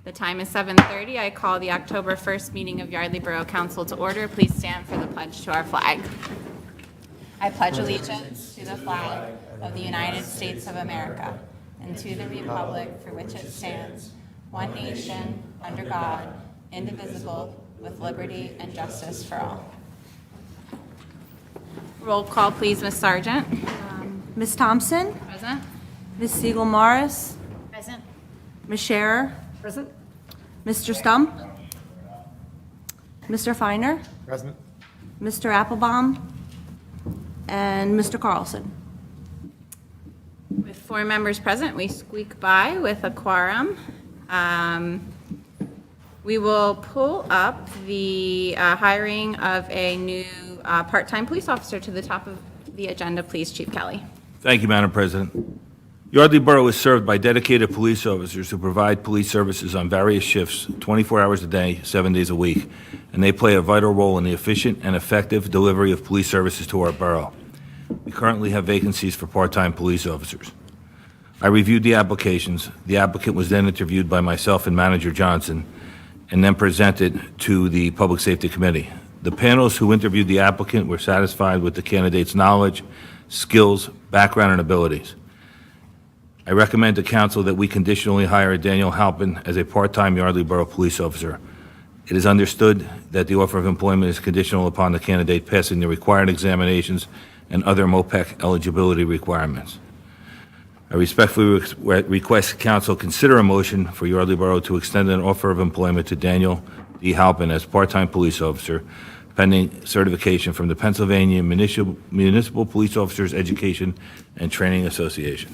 The time is 7:30. I call the October 1st meeting of Yardley Borough Council to order. Please stand for the pledge to our flag. I pledge allegiance to the flag of the United States of America and to the republic for which it stands, one nation, under God, indivisible, with liberty and justice for all. Roll call, please, Ms. Sargent. Ms. Thompson? Present. Ms. Segal-Morris? Present. Ms. Scherer? Present. Mr. Stump? Mr. Feiner? Present. Mr. Applebaum? And Mr. Carlson? With 4 members present, we squeak by with a quorum. We will pull up the hiring of a new part-time police officer to the top of the agenda, please, Chief Kelly. Thank you, Madam President. Yardley Borough is served by dedicated police officers who provide police services on various shifts, 24 hours a day, 7 days a week, and they play a vital role in the efficient and effective delivery of police services to our borough. We currently have vacancies for part-time police officers. I reviewed the applications. The applicant was then interviewed by myself and Manager Johnson, and then presented to the Public Safety Committee. The panels who interviewed the applicant were satisfied with the candidate's knowledge, skills, background, and abilities. I recommend to council that we conditionally hire Daniel Halpin as a part-time Yardley Borough police officer. It is understood that the offer of employment is conditional upon the candidate passing the required examinations and other MOPEC eligibility requirements. I respectfully request council consider a motion for Yardley Borough to extend an offer of employment to Daniel D. Halpin as part-time police officer, pending certification from the Pennsylvania Municipal Police Officers Education and Training Association.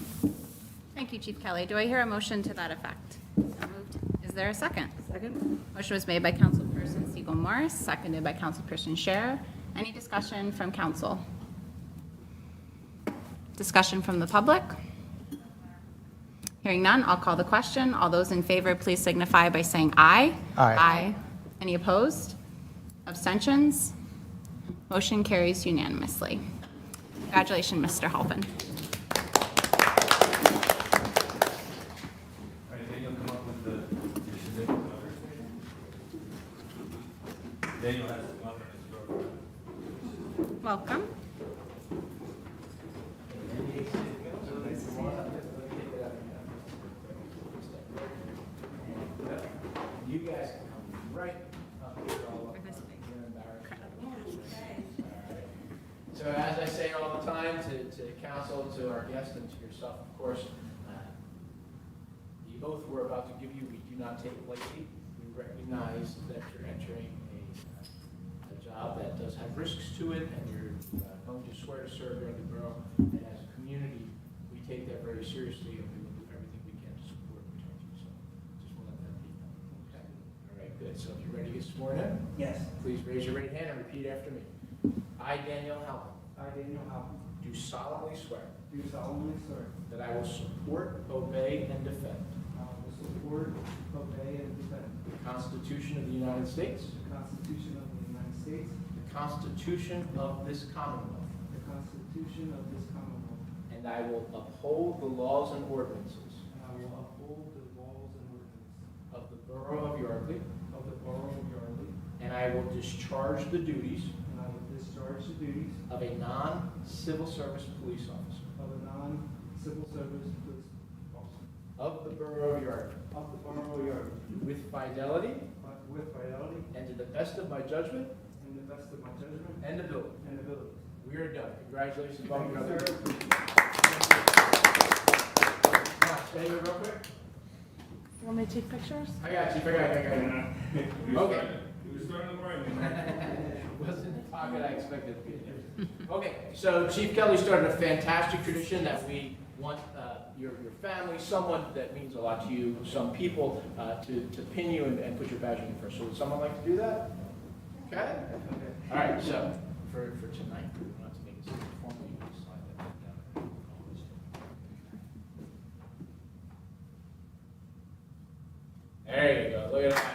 Thank you, Chief Kelly. Do I hear a motion to that effect? So moved. Is there a second? Second. Motion was made by Councilperson Segal-Morris, seconded by Councilperson Scherer. Any discussion from council? Discussion from the public? Hearing none, I'll call the question. All those in favor, please signify by saying aye. Aye. Aye. Any opposed? Abstentions? Motion carries unanimously. Congratulations, Mr. Halpin. Daniel, come up with your significant other. Daniel has to come up with his program. Welcome. You guys can come right up here all up. You're embarrassed. So as I say all the time to council, to our guests, and to yourself, of course, the oath we're about to give you, we do not take lightly. We recognize that you're entering a job that does have risks to it, and you're going to swear to serve Yardley Borough. And as a community, we take that very seriously, and we will do everything we can to support and protect you. So just want to let that be known. Okay. All right, good. So if you're ready to get sworn in, Yes, please raise your right hand and repeat after me. I, Daniel Halpin, I, Daniel Halpin, do solemnly swear do solemnly swear that I will support, obey, and defend I will support, obey, and defend the Constitution of the United States, the Constitution of the United States, the Constitution of this Commonwealth, the Constitution of this Commonwealth, and I will uphold the laws and ordinances and I will uphold the laws and ordinances of the Borough of Yardley, of the Borough of Yardley, and I will discharge the duties and I will discharge the duties of a non-civil service police officer of a non-civil service police officer of the Borough of Yardley of the Borough of Yardley with fidelity with fidelity and to the best of my judgment and the best of my judgment and ability. and ability. We are done. Congratulations. Welcome, Thank you, Yardley. sir. Come on, stay here real quick. You want me to take pictures? I got you. Okay. He was starting to write. Wasn't in the pocket I expected to be in. Okay, so Chief Kelly started a fantastic tradition that we want your family, someone that means a lot to you, some people, to pin you and put your badge in first. So would someone like to do that? Okay? All right, so for tonight, we want to make it super formal. You can slide that down. There you go. Look at that.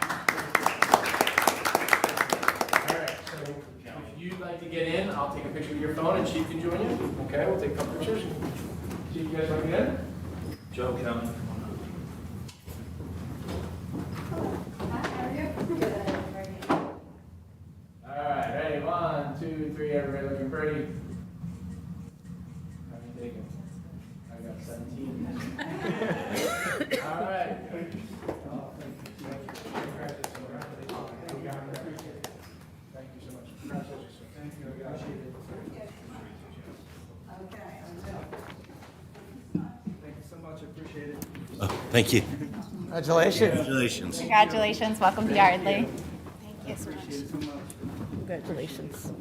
All right, so if you'd like to get in, I'll take a picture with your phone and Chief can join you. Okay, we'll take a couple pictures. Chief, you guys want to get in? Joe, come. ready? How many taken? I got 17. All right. Thank you so much. Congratulations, sir. Thank you. I appreciate it. Thank you so much, I appreciate it. Thank you. Congratulations. Congratulations. Congratulations, welcome to Yardley. Thank you so much. Appreciate it so much. Congratulations.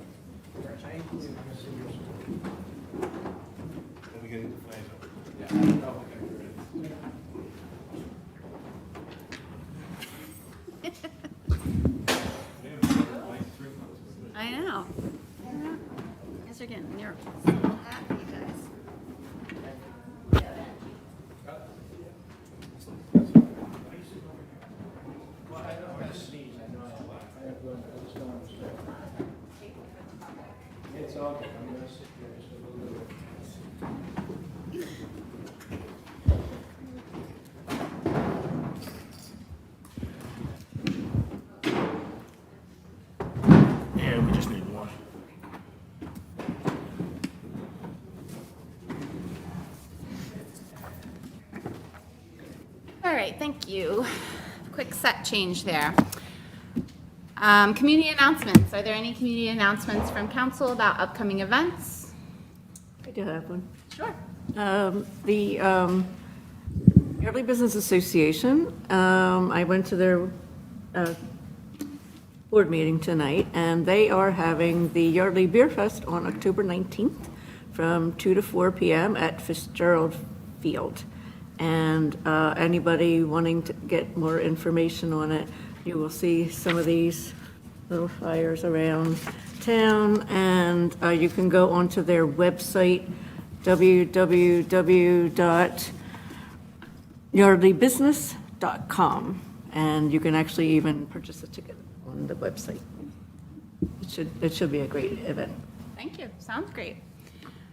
I know. You guys are getting near so happy, you guys. It's all good. I'm gonna sit here just a little bit. Yeah, we just need one. All right, thank you. Quick set change there. Community announcements. Are there any community announcements from council about upcoming events? I do have one. Sure. The Yardley Business Association, I went to their board meeting tonight, and they are having the Yardley Beer Fest on October 19th from 2 to 4 p.m. at Fitzgerald Field. And anybody wanting to get more information on it, you will see some of these little flyers around town, and you can go onto their website, www.yardleybusiness.com, and you can actually even purchase a ticket on the website. It should be a great event. Thank you. Sounds great.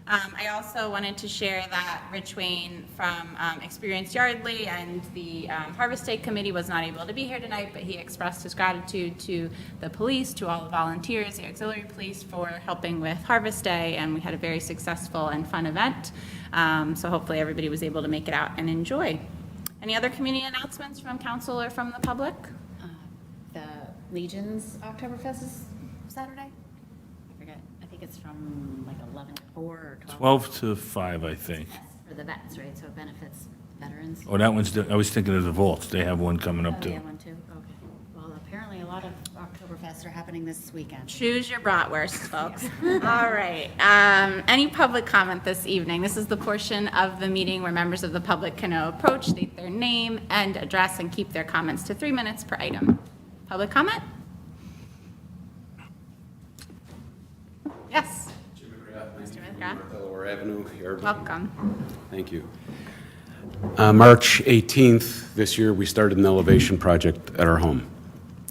I also wanted to share that Rich Wayne from Experience Yardley and the Harvest Day Committee was not able to be here tonight, but he expressed his gratitude to the police, to all the volunteers, the auxiliary police for helping with Harvest Day, and we had a very successful and fun event. So hopefully everybody was able to make it out and enjoy. Any other community announcements from council or from the public? The Legion's Oktoberfest is Saturday? I forget. I think it's from like 11 to 4 or 12. 12 to 5, I think. For the vets, right? So it benefits veterans. Oh, that one's, I was thinking of the Vaults. They have one coming up Oh, too. yeah, one too? Okay. Well, apparently a lot of Oktoberfests are happening this weekend. Choose your bratwurst, folks. All right. Any public comment this evening? This is the portion of the meeting where members of the public can approach, state their name and address, and keep their comments to 3 minutes per item. Public comment? Yes. Mr. McGrath. Delaware Avenue, Yardley. Welcome. Thank you. March 18th this year, we started an elevation project at our home.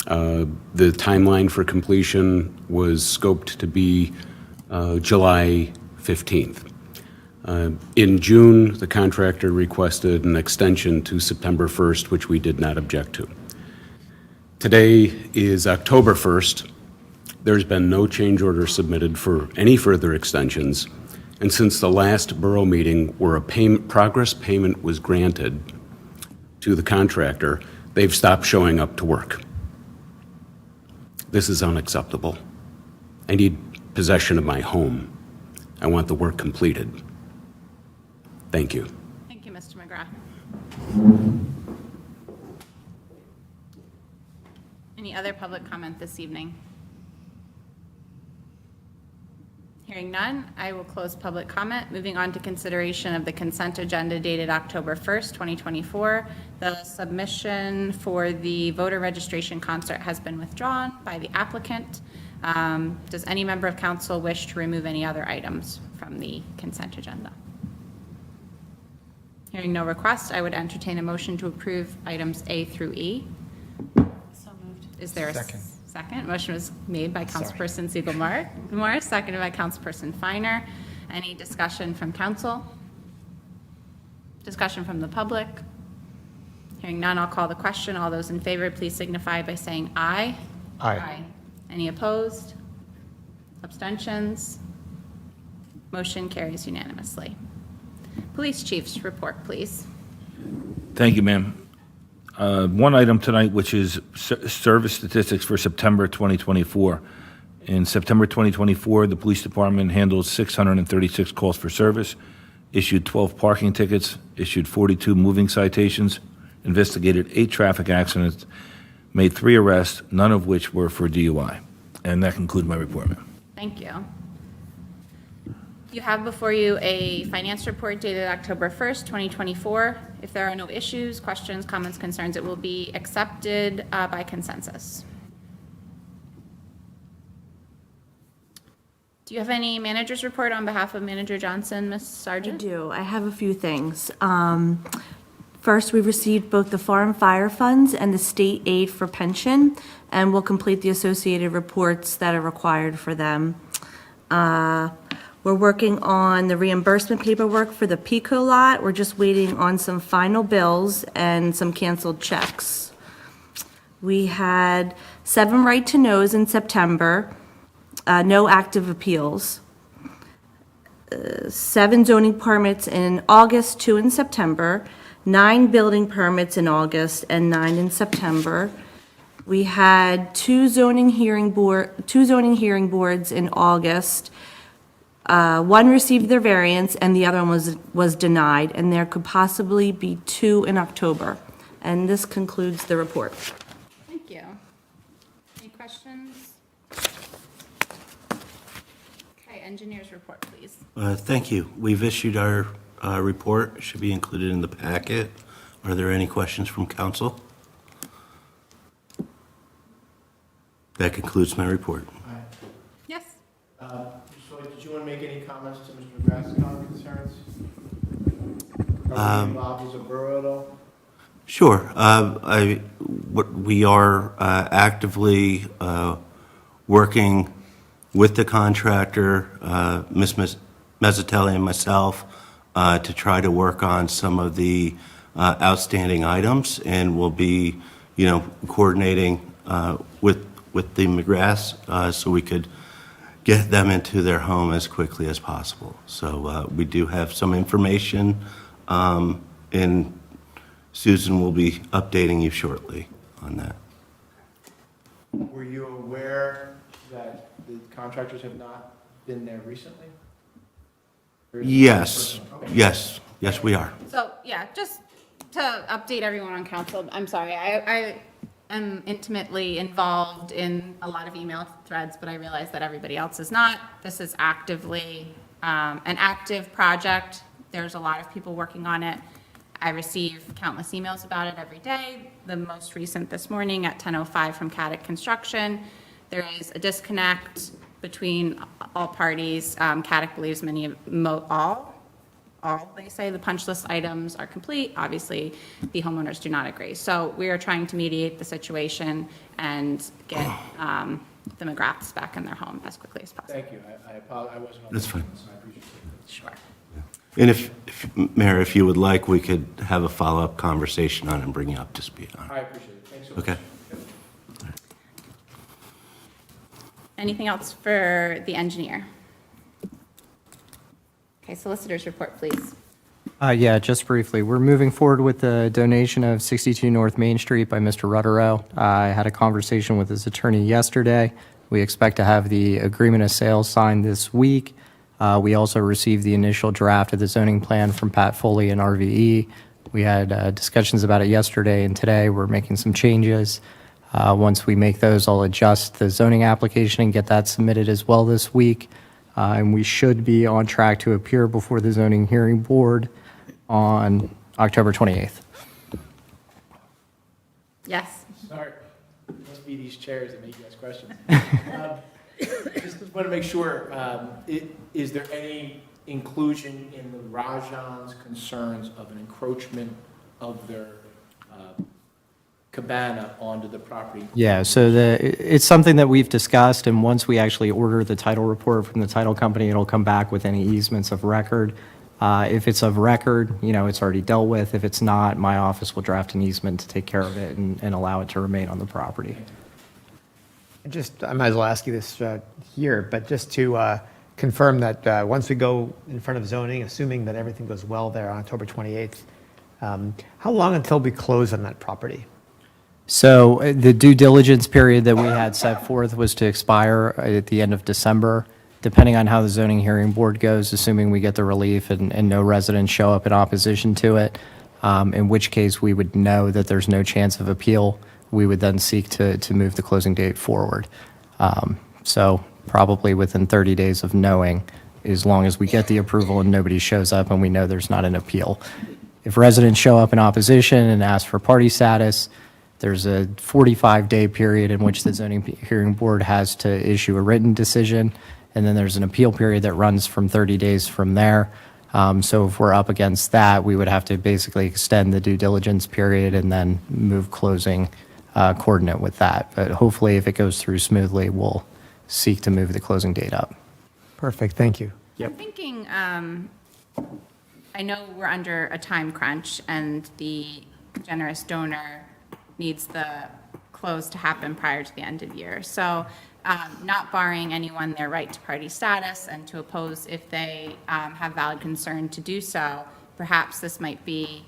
The timeline for completion was scoped to be July 15th. In June, the contractor requested an extension to September 1st, which we did not object to. Today is October 1st. There's been no change order submitted for any further extensions, and since the last borough meeting where a progress payment was granted to the contractor, they've stopped showing up to work. This is unacceptable. I need possession of my home. I want the work completed. Thank you. Thank you, Mr. McGrath. Any other public comment this evening? Hearing none, I will close public comment. Moving on to consideration of the consent agenda dated October 1st, 2024. The submission for the voter registration concert has been withdrawn by the applicant. Does any member of council wish to remove any other items from the consent agenda? Hearing no request, I would entertain a motion to approve items A through E. So moved. Is there a Second. second? Motion was made by Councilperson Segal-Morris, seconded by Councilperson Finer. Any discussion from council? Discussion from the public? Hearing none, I'll call the question. All those in favor, please signify by saying aye. Aye. Any opposed? Abstentions? Motion carries unanimously. Police chief's report, please. Thank you, ma'am. One item tonight, which is service statistics for September 2024. In September 2024, the police department handled 636 calls for service, issued 12 parking tickets, issued 42 moving citations, investigated 8 traffic accidents, made 3 arrests, none of which were for DUI. And that concludes my report, ma'am. Thank you. You have before you a finance report dated October 1st, 2024. If there are no issues, questions, comments, concerns, it will be accepted by consensus. Do you have any manager's report on behalf of Manager Johnson, Ms. I Sargent? do. I have a few things. First, we received both the foreign fire funds and the state aid for pension, and we'll complete the associated reports that are required for them. We're working on the reimbursement paperwork for the Pico lot. We're just waiting on some final bills and some canceled checks. We had 7 right to no's in September, no active appeals. 7 zoning permits in August, 2 in September, 9 building permits in August, and 9 in September. We had 2 zoning hearing boards in August. 1 received their variance and the other one was denied, and there could possibly be 2 in October. And this concludes the report. Thank you. Any questions? Okay, engineer's report, please. Thank you. We've issued our report. It should be included in the packet. Are there any questions from council? That concludes my report. Yes. So did you want to make any comments to Mr. McGrath's concerns? Are we involved as a borough at all? Sure. We are actively working with the contractor, Ms. Mezzatelli and myself, to try to work on some of the outstanding items, and we'll be, coordinating with the McGraths so we could get them into their home as quickly as possible. So we do have some information, and Susan will be updating you shortly on that. Were you aware that the contractors have not been there recently? Or is it Yes, personal? Okay. yes, we are. So, yeah, just to update everyone on council, I'm sorry, I am intimately involved in a lot of email threads, but I realize that everybody else is not. This is actively an active project. There's a lot of people working on it. I receive countless emails about it every day. The most recent this morning at 10:05 from Caddick Construction. There is a disconnect between all parties. Caddick believes all, they say the punch list items are complete. Obviously, the homeowners do not agree. So we are trying to mediate the situation and get the McGraths back in their home as quickly as possible. Thank you. I apologize. I wasn't on That's the fine. phone, so I appreciate it. Sure. And if Mayor, if you would like, we could have a follow-up conversation on it and bring you up to speed on I it. appreciate it. Thanks so much. Okay. Anything else for the engineer? Okay, solicitor's report, please. Yeah, just briefly. We're moving forward with the donation of 62 North Main Street by Mr. Rutterow. I had a conversation with his attorney yesterday. We expect to have the agreement of sale signed this week. We also received the initial draft of the zoning plan from Pat Foley and RVE. We had discussions about it yesterday, and today we're making some changes. Once we make those, I'll adjust the zoning application and get that submitted as well this week. And we should be on track to appear before the zoning hearing board on October 28th. Yes. Sorry. It must be these chairs that make you ask questions. Just want to make sure, is there any inclusion in the Rajan's concerns of an encroachment of their cabana onto the property? Yeah, so it's something that we've discussed, and once we actually order the title report from the title company, it'll come back with any easements of record. If it's of record, it's already dealt with. If it's not, my office will draft an easement to take care of it and allow it to remain on the property. I might as well ask you this here, but just to confirm that once we go in front of zoning, assuming that everything goes well there on October 28th, how long until we close on that property? So the due diligence period that we had set forth was to expire at the end of December. Depending on how the zoning hearing board goes, assuming we get the relief and no residents show up in opposition to it, in which case we would know that there's no chance of appeal, we would then seek to move the closing date forward. So probably within 30 days of knowing, as long as we get the approval and nobody shows up and we know there's not an appeal. If residents show up in opposition and ask for party status, there's a 45-day period in which the zoning hearing board has to issue a written decision, and then there's an appeal period that runs from 30 days from there. So if we're up against that, we would have to basically extend the due diligence period and then move closing coordinate with that. But hopefully, if it goes through smoothly, we'll seek to move the closing date up. Perfect, thank you. I'm thinking, I know we're under a time crunch, and the generous donor needs the close to happen prior to the end of year. So not barring anyone their right to party status and to oppose if they have valid concern to do so, perhaps this might be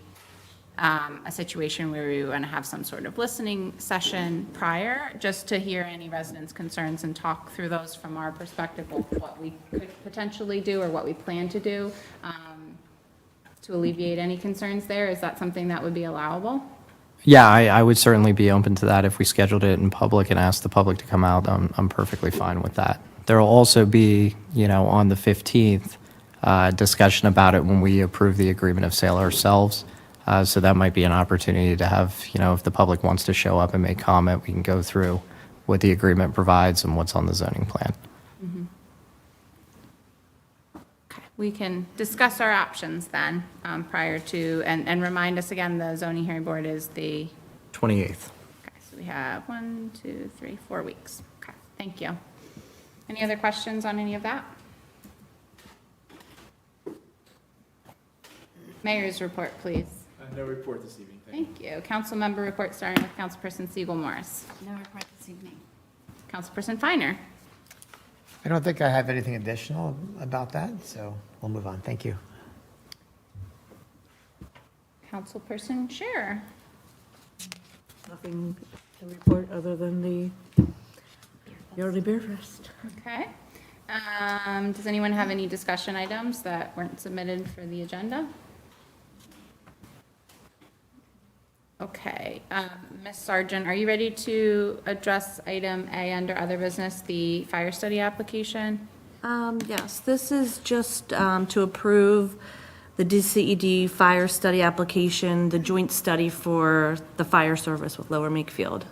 a situation where we want to have some sort of listening session prior, just to hear any residents' concerns and talk through those from our perspective of what we could potentially do or what we plan to do to alleviate any concerns there. Is that something that would be allowable? Yeah, I would certainly be open to that if we scheduled it in public and asked the public to come out. I'm perfectly fine with that. There will also be, on the 15th, discussion about it when we approve the agreement of sale ourselves. So that might be an opportunity to have, if the public wants to show up and make comment, we can go through what the agreement provides and what's on the zoning plan. Okay, we can discuss our options then prior to, and remind us again, the zoning hearing board is the, 28th. okay, so we have 4 weeks. Okay, thank you. Any other questions on any of that? Mayor's report, please. No report this evening, Thank you. Council member report starting with Councilperson Segal-Morris. No report this evening. Councilperson Finer. I don't think I have anything additional about that, so we'll move on. Thank you. Councilperson Scherer. Nothing to report other than the Yardley Beer Fest. Okay. Does anyone have any discussion items that weren't submitted for the agenda? Okay. Ms. Sargent, are you ready to address item A under other business, the fire study application? Yes, this is just to approve the DCED fire study application, the joint study for the fire service with Lower Makefield.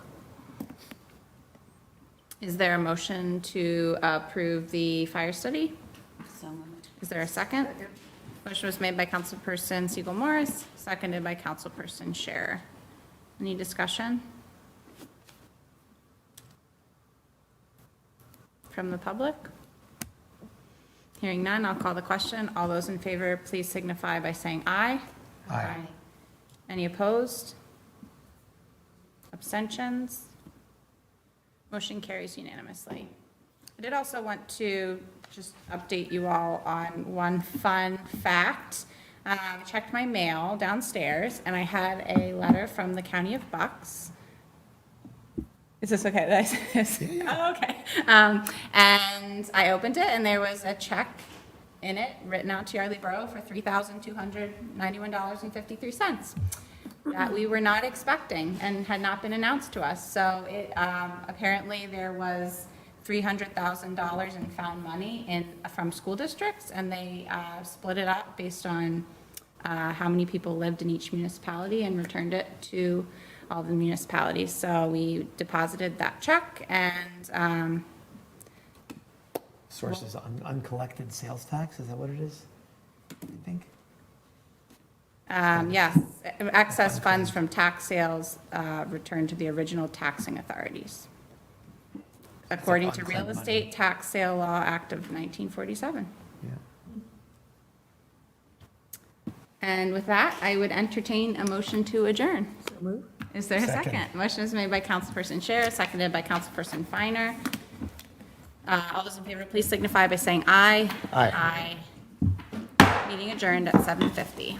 Is there a motion to approve the fire study? So moved. Is there a second? Motion was made by Councilperson Segal-Morris, seconded by Councilperson Scherer. Any discussion? From the public? Hearing none, I'll call the question. All those in favor, please signify by saying aye. Aye. Any opposed? Abstentions? Motion carries unanimously. I did also want to just update you all on one fun fact. I checked my mail downstairs, and I had a letter from the County of Bucks. Is this okay? Did I say this? Oh, okay. And I opened it, and there was a check in it written out to Yardley Borough for $3,291.53 that we were not expecting and had not been announced to us. So it apparently there was $300,000 in found money from school districts, and they split it up based on how many people lived in each municipality and returned it to all the municipalities. So we deposited that check, and Source is uncollected sales tax, is that what it is? I think. yes, excess funds from tax sales returned to the original taxing authorities, according to Real unclaimed Estate Tax Sale Law Act of 1947. Yeah. And with that, I would entertain a motion to adjourn. Is there a second? Second. Motion is made by Councilperson Scherer, seconded by Councilperson Finer. All those in favor, please signify by saying aye. Aye. Aye. Meeting adjourned at 7:50.